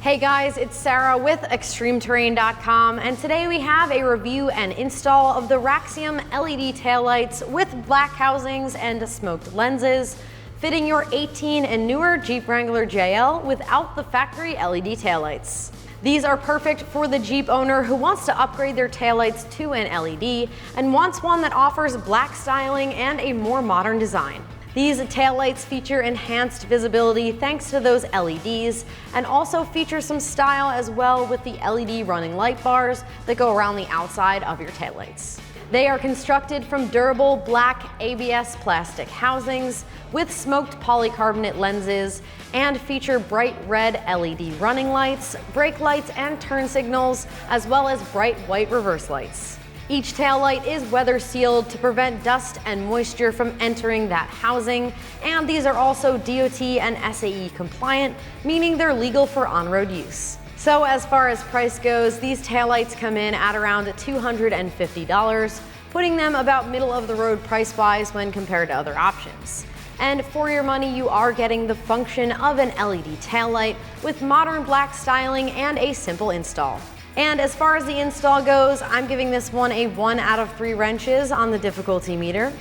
Hey guys, it's Sarah with ExtremeTerrain.com, and today we have a review and install of the Raxium LED taillights with black housings and smoked lenses, fitting your 18 and newer Jeep Wrangler JL without the factory LED taillights. These are perfect for the Jeep owner who wants to upgrade their taillights to an LED and wants one that offers black styling and a more modern design. These taillights feature enhanced visibility thanks to those LEDs, and also feature some style as well with the LED running light bars that go around the outside of your taillights. They are constructed from durable black ABS plastic housings with smoked polycarbonate lenses and feature bright red LED running lights, brake lights and turn signals, as well as bright white reverse lights. Each taillight is weather sealed to prevent dust and moisture from entering that housing, and these are also DOT and SAE compliant, meaning they're legal for on-road use. So as far as price goes, these taillights come in at around $250, putting them about middle of the road price-wise when compared to other options. And for your money, you are getting the function of an LED taillight with modern black styling and a simple install. And as far as the install goes, I'm giving this one a 1 out of 3 wrenches on the difficulty meter.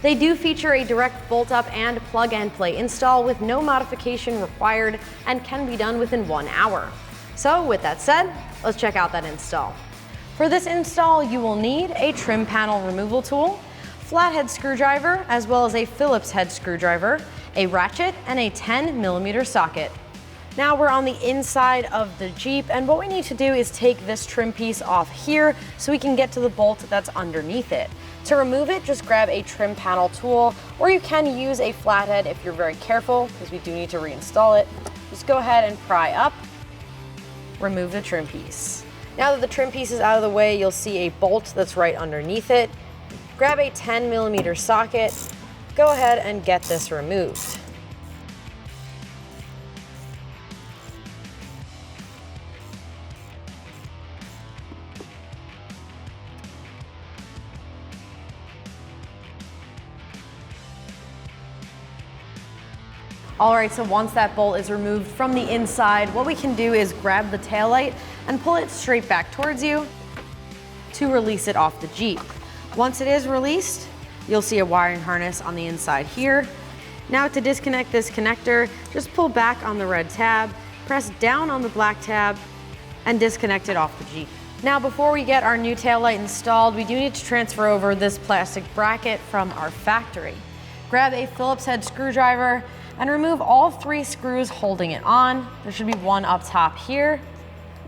They do feature a direct bolt up and plug and play install with no modification required and can be done within 1 hour. So with that said, let's check out that install. For this install, you will need a trim panel removal tool, flathead screwdriver, as well as a Phillips head screwdriver, a ratchet, and a 10mm socket. Now we're on the inside of the Jeep, and what we need to do is take this trim piece off here so we can get to the bolt that's underneath it. To remove it, just grab a trim panel tool, or you can use a flathead if you're very careful, because we do need to reinstall it. Just go ahead and pry up, remove the trim piece. Now that the trim piece is out of the way, you'll see a bolt that's right underneath it. Grab a 10mm socket, go ahead and get this removed. All right, so once that bolt is removed from the inside, what we can do is grab the taillight and pull it straight back towards you to release it off the Jeep. Once it is released, you'll see a wiring harness on the inside here. Now to disconnect this connector, just pull back on the red tab, press down on the black tab, and disconnect it off the Jeep. Now before we get our new taillight installed, we do need to transfer over this plastic bracket from our factory. Grab a Phillips head screwdriver and remove all 3 screws holding it on. There should be 1 up top here,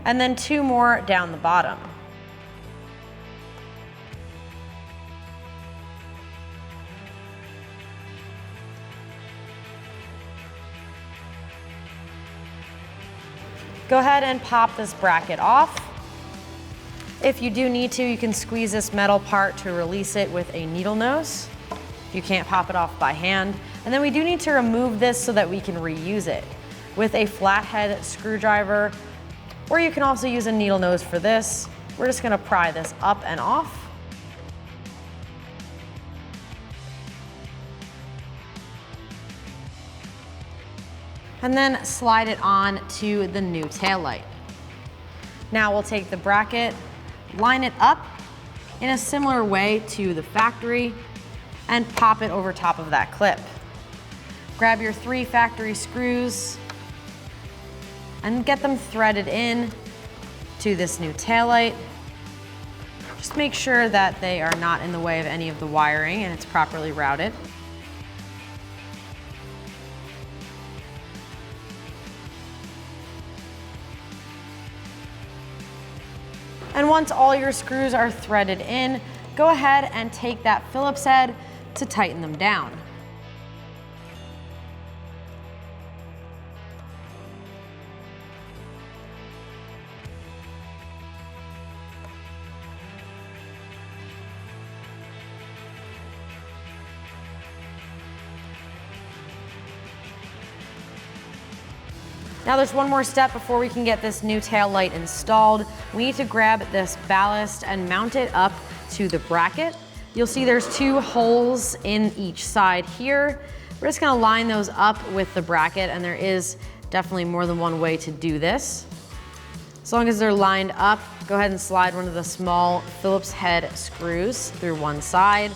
and then 2 more down the bottom. Go ahead and pop this bracket off. If you do need to, you can squeeze this metal part to release it with a needle nose. You can't pop it off by hand. And then we do need to remove this so that we can reuse it with a flathead screwdriver, or you can also use a needle nose for this. We're just gonna pry this up and off. And then slide it on to the new taillight. Now we'll take the bracket, line it up in a similar way to the factory, and pop it over top of that clip. Grab your 3 factory screws and get them threaded in to this new taillight. Just make sure that they are not in the way of any of the wiring and it's properly routed. And once all your screws are threaded in, go ahead and take that Phillips head to tighten them down. Now there's one more step before we can get this new tail light installed. We need to grab this ballast and mount it up to the bracket. You'll see there's 2 holes in each side here. We're just gonna line those up with the bracket, and there is definitely more than one way to do this. As long as they're lined up, go ahead and slide one of the small Phillips head screws through one side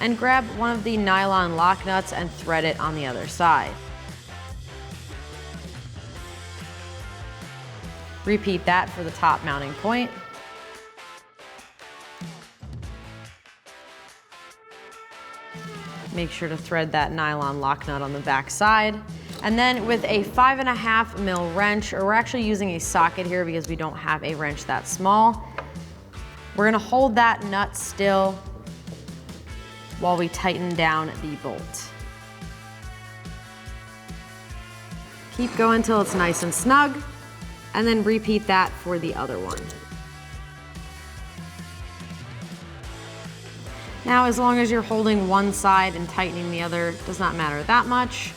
and grab one of the nylon lock nuts and thread it on the other side. Repeat that for the top mounting point. Make sure to thread that nylon lock nut on the back side. And then with a 5.5 mil wrench, or we're actually using a socket here because we don't have a wrench that small, we're gonna hold that nut still while we tighten down the bolt. Keep going till it's nice and snug, and then repeat that for the other one. Now, as long as you're holding one side and tightening the other, does not matter that much.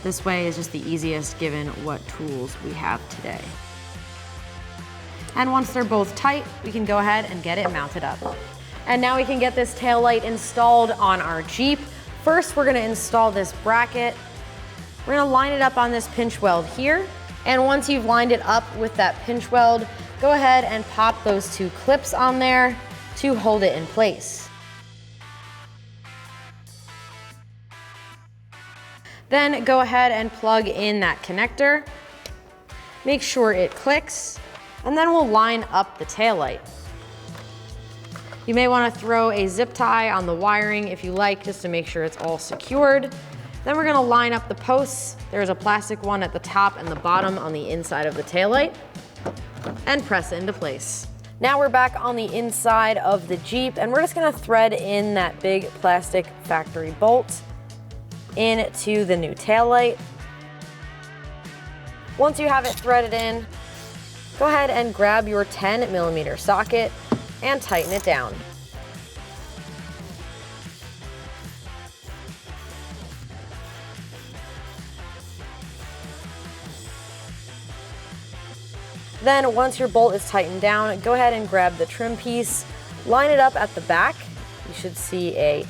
This way is just the easiest given what tools we have today. And once they're both tight, we can go ahead and get it mounted up. And now we can get this taillight installed on our Jeep. First, we're gonna install this bracket. We're gonna line it up on this pinch weld here. And once you've lined it up with that pinch weld, go ahead and pop those two clips on there to hold it in place. Then go ahead and plug in that connector. Make sure it clicks, and then we'll line up the taillight. You may want to throw a zip tie on the wiring if you like, just to make sure it's all secured. Then we're going to line up the posts. There's a plastic one at the top and the bottom on the inside of the taillight, and press it into place. Now we're back on the inside of the Jeep, and we're just going to thread in that big plastic factory bolt into the new taillight. Once you have it threaded in, go ahead and grab your 10mm socket and tighten it down. Then once your bolt is tightened down, go ahead and grab the trim piece, line it up at the back. You should see a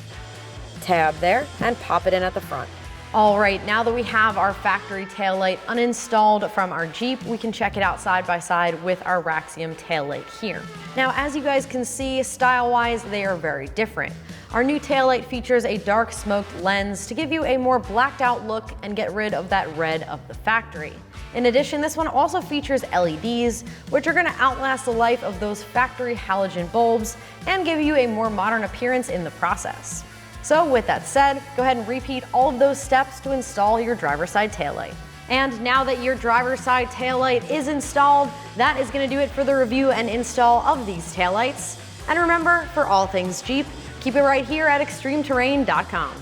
tab there, and pop it in at the front. All right, now that we have our factory taillight uninstalled from our Jeep, we can check it out side by side with our Raxium taillight here. Now, as you guys can see, style-wise, they are very different. Our new taillight features a dark smoked lens to give you a more blacked out look and get rid of that red of the factory. In addition, this one also features LEDs, which are going to outlast the life of those factory halogen bulbs and give you a more modern appearance in the process. So with that said, go ahead and repeat all of those steps to install your driver's side taillight. And now that your driver's side taillight is installed, that is going to do it for the review and install of these taillights. And remember, for all things Jeep, keep it right here at extremeterrain.com.